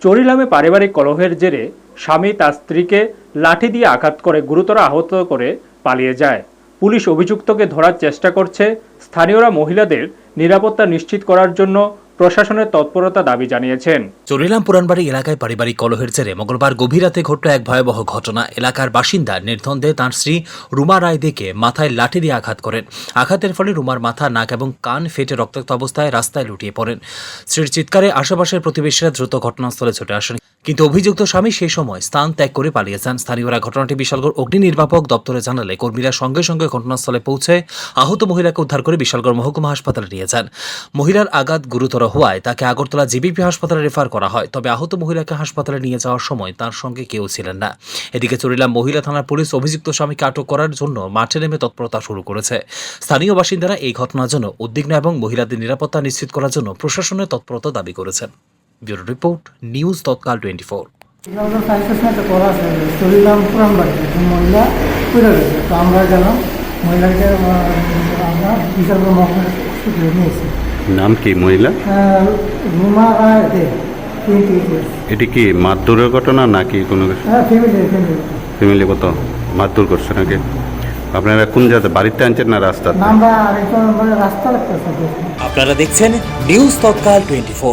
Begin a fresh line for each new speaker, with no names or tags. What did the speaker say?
চরিলামে পারিবারিক কলহের জেরে স্বামী তার স্ত্রীকে লাঠি দিয়ে আঘাত করে গুরুতর আহত করে পালিয়ে যায়। পুলিশ অভিযুক্তকে ধরার চেষ্টা করছে। স্থানীয়রা মহিলাদের নিরাপত্তা নিশ্চিত করার জন্য প্রশাসনের তৎপরতা দাবি জানিয়েছেন।
চরিলাম পুরানবাড়ি এলাকায় পারিবারিক কলহের জেরে মঙ্গলবার গভীর রাতে ঘটল এক ভয়াবহ ঘটনা। এলাকার বাসিন্দা নির্দ্বন্দ্বে তাঁর স্ত্রী রুমা রায় দেখে মাথায় লাঠি দিয়ে আঘাত করেন। আঘাতের ফলে রুমার মাথা, নাক এবং কান ফেটে রক্তাক্ত অবস্থায় রাস্তায় লুটিয়ে পড়েন। স্ত্রীর চিৎকারে আশেপাশের প্রতিবেশীরা দ্রুত ঘটনাস্থলে ছুটে আসেন, কিন্তু অভিযুক্ত স্বামী সেই সময় স্থান ত্যাগ করে পালিয়ে যান। স্থানীয়রা ঘটনাটি বিশালগড় অগ্নি নির্বাপক দপ্তরে জানালে কর্মীরা সঙ্গে সঙ্গে ঘটনাস্থলে পৌঁছে আহত মহিলাকে উদ্ধার করে বিশালগড় মহকুমা হাসপাতালে নিয়ে যান। মহিলার আঘাত গুরুতর হওয়ায় তাকে আগরতলা জিবিপি হাসপাতালে রেফার করা হয়। তবে আহত মহিলাকে হাসপাতালে নিয়ে যাওয়ার সময় তার সঙ্গে কেউ ছিলেন না। এদিকে চরিলাম মহিলা থানার পুলিশ অভিযুক্ত স্বামীকে আটক করার জন্য মাঠে নেমে তৎপরতা শুরু করেছে। স্থানীয় বাসিন্দারা এই ঘটনার জন্য উদ্বিগ্ন এবং মহিলাদের নিরাপত্তা নিশ্চিত করার জন্য প্রশাসনের তৎপরতা দাবি করেছেন। ব্যুরো রিপোর্ট, নিউজ তৎকাল 24।
চলিলাম পুরানবাড়ি মহিলা পুরে গেছে, তো আমরা গেলাম, মহিলাকে আমরা বিশালগড় মহকুমা নিয়েছি।
নাম কি মহিলা?
রুমা রায় দে, 28 years।
এটি কি মারধরের ঘটনা নাকি কোনো
ফ্যামিলি
ফ্যামিলিগত মারধর করছে নাকি? আপনারা কোন জায়গাতে বাড়িতে আনছেন না রাস্তা?
আমরা আরেকজন রাস্তা রাখতেছি।
আপনারা দেখছেন নিউজ তৎকাল 24।